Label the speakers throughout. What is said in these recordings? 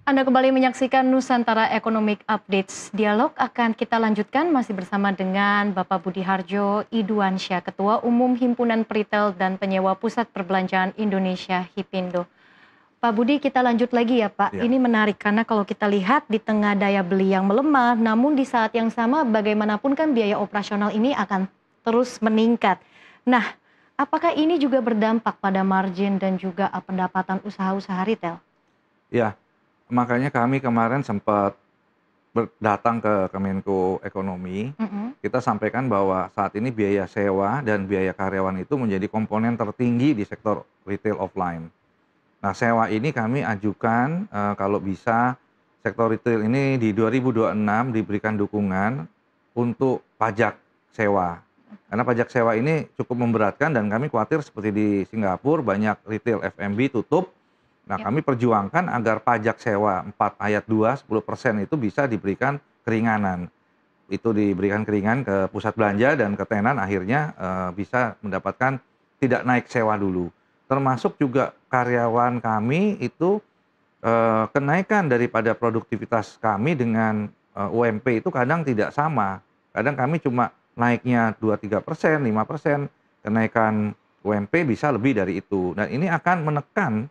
Speaker 1: Anda kembali menyaksikan Nusantara Economic Updates. Dialog akan kita lanjutkan masih bersama dengan Bapak Budi Harjo Iduansyah, Ketua Umum Himpunan Peritel dan Penyewa Pusat Perbelanjaan Indonesia (HIPINDO). Pak Budi, kita lanjut lagi ya Pak.
Speaker 2: Ya,
Speaker 1: Ini menarik karena kalau kita lihat di tengah daya beli yang melemah, namun di saat yang sama bagaimanapun kan biaya operasional ini akan terus meningkat. Nah, apakah ini juga berdampak pada margin dan juga pendapatan usaha-usaha retail?
Speaker 2: ya, makanya kami kemarin sempat datang ke Kemenko Ekonomi.
Speaker 1: Mhm.
Speaker 2: Kita sampaikan bahwa saat ini biaya sewa dan biaya karyawan itu menjadi komponen tertinggi di sektor retail offline. Nah, sewa ini kami ajukan kalau bisa sektor retail ini di 2026 diberikan dukungan untuk pajak sewa. Karena pajak sewa ini cukup memberatkan dan kami khawatir seperti di Singapura banyak retail F&B tutup. Nah,
Speaker 1: Ya.
Speaker 2: kami perjuangkan agar pajak sewa 4 ayat 2 10% itu bisa diberikan keringanan. Itu diberikan keringan ke pusat belanja dan ke tenan akhirnya bisa mendapatkan tidak naik sewa dulu. Termasuk juga karyawan kami itu kenaikan daripada produktivitas kami dengan UMP itu kadang tidak sama. Kadang kami cuma naiknya 2-3%, 5%, kenaikan UMP bisa lebih dari itu. Dan ini akan menekan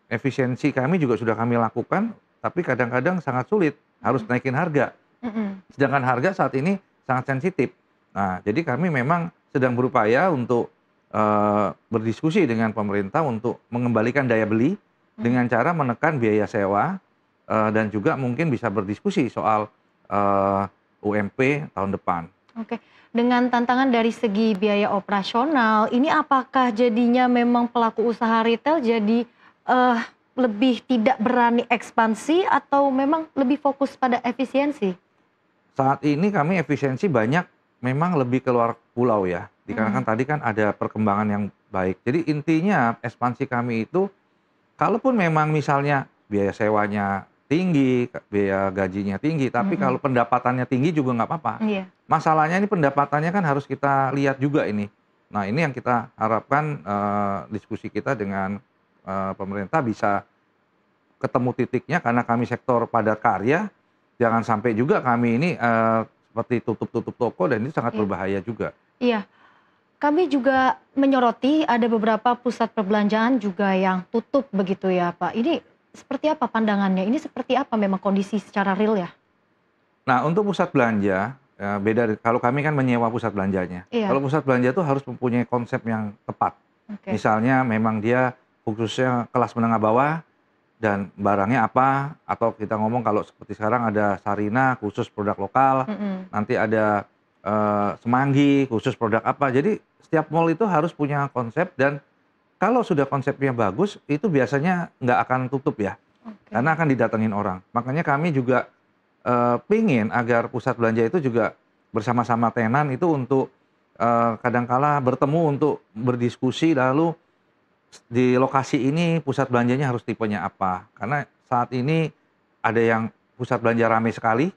Speaker 2: efisiensi kami juga sudah kami lakukan, tapi kadang-kadang sangat sulit, harus
Speaker 1: Mhm.
Speaker 2: naikin harga.
Speaker 1: Mhm.
Speaker 2: Sedangkan harga saat ini sangat sensitif. Nah, jadi kami memang sedang berupaya untuk berdiskusi dengan pemerintah untuk mengembalikan daya beli
Speaker 1: Mhm.
Speaker 2: dengan cara menekan biaya sewa, dan juga mungkin bisa berdiskusi soal UMP tahun depan.
Speaker 1: Oke. Dengan tantangan dari segi biaya operasional, ini apakah jadinya memang pelaku usaha retail jadi, lebih tidak berani ekspansi atau memang lebih fokus pada efisiensi?
Speaker 2: Saat ini kami efisiensi banyak memang lebih keluar pulau ya, dikarenakan
Speaker 1: Mhm.
Speaker 2: tadi kan ada perkembangan yang baik. Jadi intinya ekspansi kami itu kalaupun memang misalnya biaya sewanya tinggi, biaya gajinya tinggi, tapi kalau
Speaker 1: Mhm.
Speaker 2: pendapatannya tinggi juga nggak apa-apa.
Speaker 1: Iya.
Speaker 2: Masalahnya ini pendapatannya kan harus kita lihat juga ini. Nah, ini yang kita harapkan, diskusi kita dengan pemerintah bisa ketemu titiknya karena kami sektor padat karya, jangan sampai juga kami ini seperti tutup-tutup toko dan itu sangat
Speaker 1: Iya.
Speaker 2: berbahaya juga.
Speaker 1: Iya. Kami juga menyoroti ada beberapa pusat perbelanjaan juga yang tutup begitu ya, Pak. Ini seperti apa pandangannya? Ini seperti apa memang kondisi secara real ya?
Speaker 2: Nah, untuk pusat belanja, beda kalau kami kan menyewa pusat belanjanya. Kalau
Speaker 1: Iya.
Speaker 2: pusat belanja itu harus mempunyai konsep yang tepat.
Speaker 1: Oke.
Speaker 2: Misalnya memang dia khususnya kelas menengah bawah dan barangnya apa, atau kita ngomong kalau seperti sekarang ada Sarina khusus produk lokal,
Speaker 1: Mhm.
Speaker 2: nanti ada Semanggi khusus produk apa. Jadi setiap mall itu harus punya konsep dan kalau sudah konsepnya bagus, itu biasanya nggak akan tutup ya,
Speaker 1: Oke.
Speaker 2: karena akan didatengin orang. Makanya kami juga pingin agar pusat belanja itu juga bersama-sama tenan itu untuk kadangkala bertemu untuk berdiskusi lalu di lokasi ini pusat belanjanya harus tipenya apa. Karena saat ini ada yang pusat belanja ramai sekali,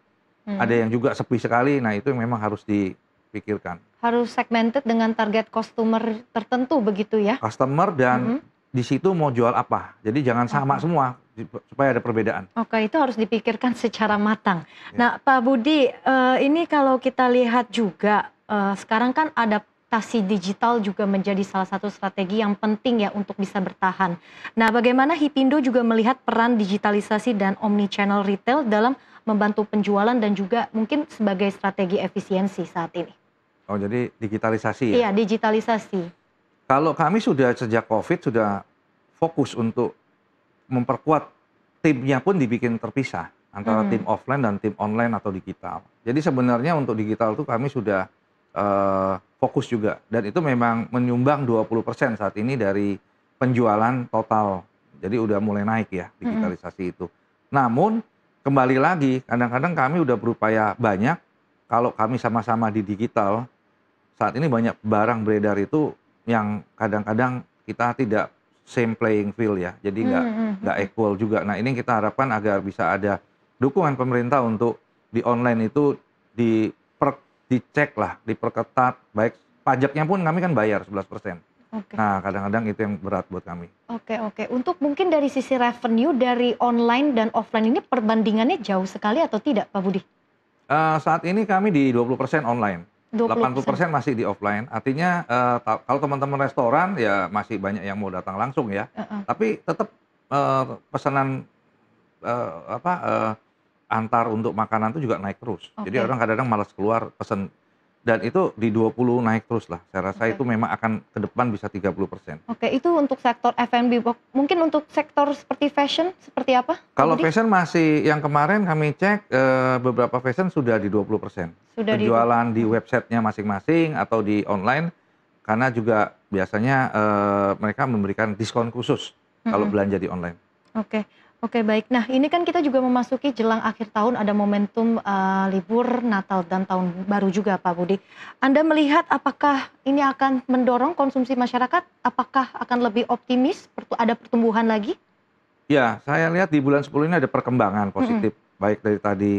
Speaker 2: ada
Speaker 1: Mhm.
Speaker 2: yang juga sepi sekali. Nah, itu yang memang harus dipikirkan.
Speaker 1: Harus segmented dengan target customer tertentu begitu ya?
Speaker 2: Customer dan
Speaker 1: Mhm.
Speaker 2: di situ mau jual apa. Jadi jangan sama
Speaker 1: Oke.
Speaker 2: semua supaya ada perbedaan.
Speaker 1: Oke, itu harus dipikirkan secara matang.
Speaker 2: Ya.
Speaker 1: Nah, Pak Budi, ini kalau kita lihat juga, sekarang kan adaptasi digital juga menjadi salah satu strategi yang penting ya untuk bisa bertahan. Nah, bagaimana Hipindo juga melihat peran digitalisasi dan omnichannel retail dalam membantu penjualan dan juga mungkin sebagai strategi efisiensi saat ini?
Speaker 2: Oh, jadi digitalisasi ya.
Speaker 1: Iya, digitalisasi.
Speaker 2: Kalau kami sudah sejak Covid sudah fokus untuk memperkuat timnya pun dibikin terpisah antara tim
Speaker 1: Mmm.
Speaker 2: offline dan tim online atau digital. Jadi sebenarnya untuk digital itu kami sudah fokus juga dan itu memang menyumbang 20% saat ini dari penjualan total. Jadi udah mulai naik ya
Speaker 1: Mhm.
Speaker 2: digitalisasi itu. Namun kembali lagi kadang-kadang kami udah berupaya banyak, kalau kami sama-sama di digital, saat ini banyak barang beredar itu yang kadang-kadang kita tidak same playing field ya, jadi
Speaker 1: Mhm.
Speaker 2: nggak
Speaker 1: Mhm.
Speaker 2: equal juga. Nah, ini yang kita harapkan agar bisa ada dukungan pemerintah untuk di online itu dicek lah, diperketat, baik pajaknya pun kami kan bayar 11%.
Speaker 1: Oke.
Speaker 2: Nah, kadang-kadang itu yang berat buat kami.
Speaker 1: Oke oke. Untuk mungkin dari sisi revenue dari online dan offline ini perbandingannya jauh sekali atau tidak, Pak Budi?
Speaker 2: Saat ini kami di 20% online,
Speaker 1: 20%?
Speaker 2: 80% masih di offline. Artinya, kalau teman-teman restoran ya masih banyak yang mau datang langsung ya.
Speaker 1: Heeh.
Speaker 2: Tapi tetap, pesanan, apa, antar untuk makanan itu juga naik terus. Jadi
Speaker 1: Oke
Speaker 2: orang kadang-kadang malas keluar pesen, dan itu di 20 naik terus lah. Saya rasa
Speaker 1: oke.
Speaker 2: itu memang akan ke depan bisa 30%.
Speaker 1: Oke, itu untuk sektor F&B. Mungkin untuk sektor seperti fashion, seperti apa, Pak
Speaker 2: Kalau
Speaker 1: Budi?
Speaker 2: fashion masih yang kemarin kami cek, beberapa fashion sudah di 20%.
Speaker 1: Sudah di
Speaker 2: Penjualan di
Speaker 1: mhm,
Speaker 2: websitenya masing-masing atau di online, karena juga biasanya, mereka memberikan diskon khusus kalau
Speaker 1: mhm.
Speaker 2: belanja di online.
Speaker 1: Oke oke baik. Nah ini kan kita juga memasuki jelang akhir tahun ada momentum, libur Natal dan Tahun Baru juga Pak Budi. Anda melihat apakah ini akan mendorong konsumsi masyarakat? Apakah akan lebih optimis, ada pertumbuhan lagi?
Speaker 2: Ya, saya lihat di bulan 10 ini ada perkembangan
Speaker 1: Mhm
Speaker 2: positif, baik dari tadi,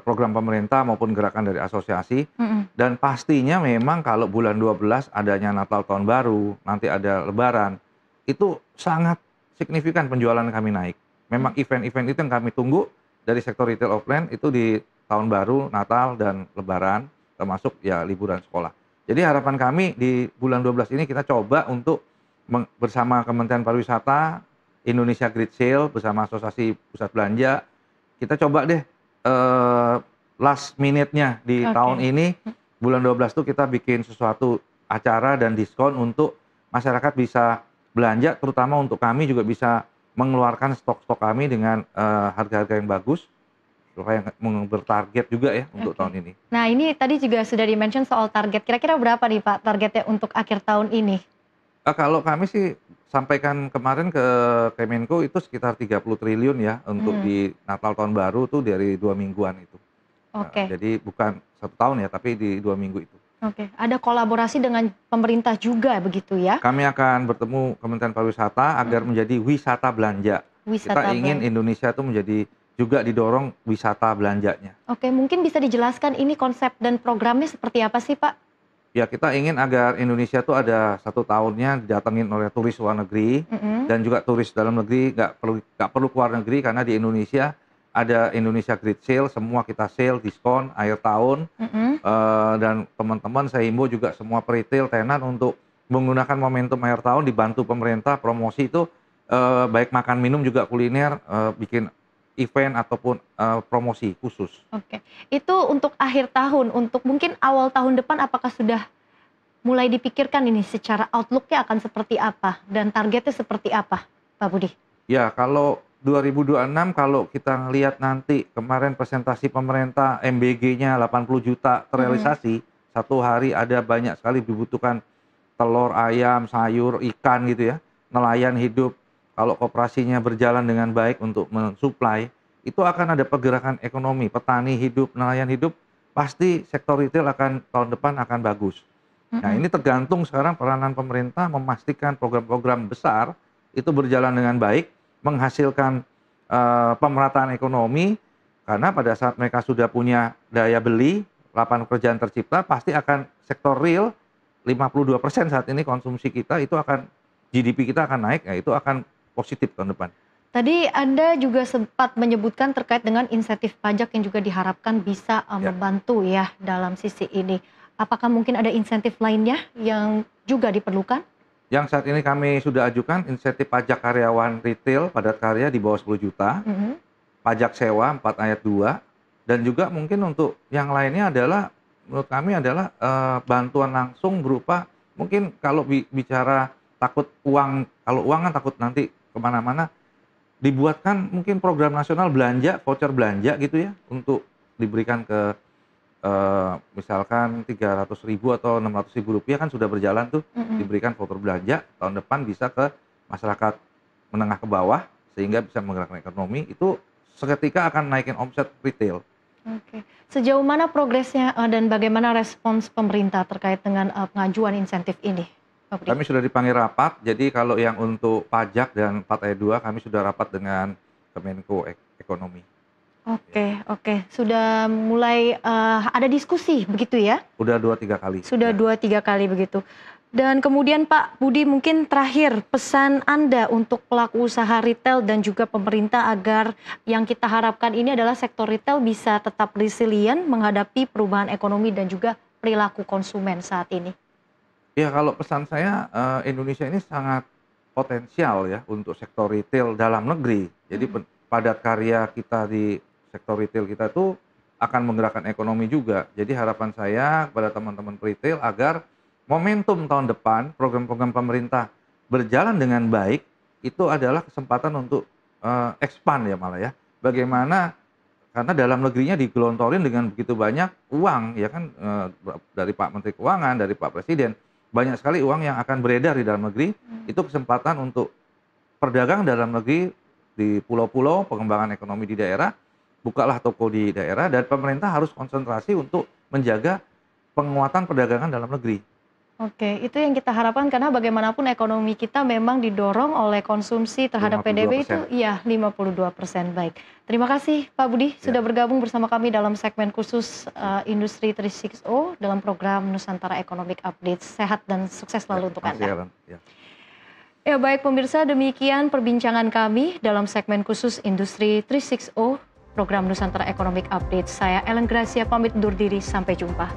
Speaker 2: program pemerintah maupun gerakan dari asosiasi,
Speaker 1: mhm,
Speaker 2: dan pastinya memang kalau bulan 12 adanya Natal Tahun Baru, nanti ada Lebaran, itu sangat signifikan penjualan kami naik. Memang
Speaker 1: mmm,
Speaker 2: event-event itu yang kami tunggu dari sektor retail offline itu di Tahun Baru, Natal, dan Lebaran, termasuk ya liburan sekolah. Jadi harapan kami di bulan 12 ini kita coba untuk bersama Kementerian Pariwisata, Indonesia Great Sale bersama Asosiasi Pusat Belanja, kita coba deh, last minute-nya di
Speaker 1: oke,
Speaker 2: tahun ini, bulan 12 tuh kita bikin sesuatu acara dan diskon untuk masyarakat bisa belanja, terutama untuk kami juga bisa mengeluarkan stok-stok kami dengan, harga-harga yang bagus, supaya bertarget juga ya untuk
Speaker 1: oke.
Speaker 2: tahun ini.
Speaker 1: Nah ini tadi juga sudah di-mention soal target, kira-kira berapa nih Pak targetnya untuk akhir tahun ini?
Speaker 2: Kalau kami sih sampaikan kemarin ke Kemenko itu sekitar 30 triliun ya untuk
Speaker 1: Mhm,
Speaker 2: di Natal Tahun Baru tuh dari 2 mingguan itu. Heeh,
Speaker 1: oke.
Speaker 2: jadi bukan 1 tahun ya, tapi di 2 minggu itu.
Speaker 1: Oke, ada kolaborasi dengan pemerintah juga begitu ya?
Speaker 2: Kami akan bertemu Kementerian Pariwisata agar
Speaker 1: Mhm,
Speaker 2: menjadi wisata belanja. Kita
Speaker 1: wisata
Speaker 2: ingin
Speaker 1: belanja.
Speaker 2: Indonesia tuh menjadi juga didorong wisata belanjanya.
Speaker 1: Oke, mungkin bisa dijelaskan ini konsep dan programnya seperti apa sih, Pak?
Speaker 2: Ya, kita ingin agar Indonesia tuh ada 1 tahunnya didatengin oleh turis luar negeri
Speaker 1: Mhm
Speaker 2: dan juga turis dalam negeri, nggak perlu keluar negeri karena di Indonesia ada Indonesia Great Sale, semua kita sale, diskon akhir tahun,
Speaker 1: mhm,
Speaker 2: dan teman-teman saya himbau juga semua peritel, tenan untuk menggunakan momentum akhir tahun dibantu pemerintah promosi itu, baik makan minum juga kuliner, bikin event ataupun, promosi khusus.
Speaker 1: oke. Itu untuk akhir tahun, untuk mungkin awal tahun depan apakah sudah mulai dipikirkan ini secara outlook-nya akan seperti apa dan targetnya seperti apa, Pak Budi?
Speaker 2: Ya, kalau 2026 kalau kita ngelihat nanti kemarin presentasi pemerintah MBG-nya 80 juta
Speaker 1: Mhm
Speaker 2: terrealisasi, 1 hari ada banyak sekali dibutuhkan telur, ayam, sayur, ikan gitu ya, nelayan hidup. Kalau koperasinya berjalan dengan baik untuk mensuplai, itu akan ada pergerakan ekonomi, petani hidup, nelayan hidup, pasti sektor retail akan tahun depan akan bagus. Nah,
Speaker 1: mhm,
Speaker 2: ini tergantung sekarang peranan pemerintah memastikan program-program besar itu berjalan dengan baik, menghasilkan, pemerataan ekonomi, karena pada saat mereka sudah punya daya beli, lapangan pekerjaan tercipta, pasti akan sektor real 52% saat ini konsumsi kita itu akan GDP kita akan naik, ya itu akan positif tahun depan.
Speaker 1: Tadi Anda juga sempat menyebutkan terkait dengan insentif pajak yang juga diharapkan bisa,
Speaker 2: Ya,
Speaker 1: membantu ya dalam sisi ini. Apakah mungkin ada insentif lainnya yang juga diperlukan?
Speaker 2: yang saat ini kami sudah ajukan insentif pajak karyawan retail padat karya di bawah 10 juta,
Speaker 1: Mhm
Speaker 2: pajak sewa 4 ayat 2, dan juga mungkin untuk yang lainnya adalah menurut kami adalah, bantuan langsung berupa mungkin kalau bicara takut uang, kalau uang kan takut nanti kemana mana, dibuatkan mungkin program nasional belanja, voucher belanja gitu ya, untuk diberikan ke, misalkan 300.000 atau 600.000 rupiah kan sudah berjalan tuh,
Speaker 1: mhm.
Speaker 2: diberikan voucher belanja, tahun depan bisa ke masyarakat menengah ke bawah, sehingga bisa menggerakkan ekonomi, itu seketika akan naikin omset retail.
Speaker 1: Oke. Sejauh mana progresnya, dan bagaimana respons pemerintah terkait dengan, pengajuan insentif ini, Pak Budi?
Speaker 2: Kami sudah dipanggil rapat, jadi kalau yang untuk pajak dan 4E2 kami sudah rapat dengan Kemenko Ekonomi. Ya.
Speaker 1: Oke oke. Sudah mulai, ada diskusi begitu ya?
Speaker 2: Udah 2, 3 kali,
Speaker 1: Sudah
Speaker 2: ya.
Speaker 1: 2 3 kali begitu. Dan kemudian Pak Budi, mungkin terakhir pesan Anda untuk pelaku usaha retail dan juga pemerintah agar yang kita harapkan ini adalah sektor retail bisa tetap resilient menghadapi perubahan ekonomi dan juga perilaku konsumen saat ini.
Speaker 2: Ya kalau pesan saya, Indonesia ini sangat potensial ya untuk sektor retail dalam negeri. Jadi
Speaker 1: Mhm.
Speaker 2: padat karya kita di sektor retail kita tuh akan menggerakkan ekonomi juga. Jadi harapan saya kepada teman-teman retail agar momentum tahun depan program-program pemerintah berjalan dengan baik, itu adalah kesempatan untuk, expand ya malah ya. Bagaimana karena dalam negerinya digelontorin dengan begitu banyak uang ya kan, dari Pak Menteri Keuangan, dari Pak Presiden, banyak sekali uang yang akan beredar di dalam negeri,
Speaker 1: Mmm.
Speaker 2: itu kesempatan untuk perdagangan dalam negeri di pulau-pulau, pengembangan ekonomi di daerah, bukalah toko di daerah dan pemerintah harus konsentrasi untuk menjaga penguatan perdagangan dalam negeri.
Speaker 1: Oke, itu yang kita harapkan karena bagaimanapun ekonomi kita memang didorong oleh konsumsi terhadap PDB itu
Speaker 2: 52%.
Speaker 1: iya 52%. Baik. Terima kasih Pak Budi sudah
Speaker 2: Ya,
Speaker 1: bergabung bersama kami dalam segmen khusus, Industri 360 dalam program Nusantara Economic Update. Sehat dan sukses
Speaker 2: ya,
Speaker 1: selalu untuk
Speaker 2: makasih
Speaker 1: Anda.
Speaker 2: Ellen, ya.
Speaker 1: Ya baik pemirsa, demikian perbincangan kami dalam segmen khusus Industri 360 program Nusantara Economic Update. Saya Ellen Gracia pamit undur diri, sampai jumpa.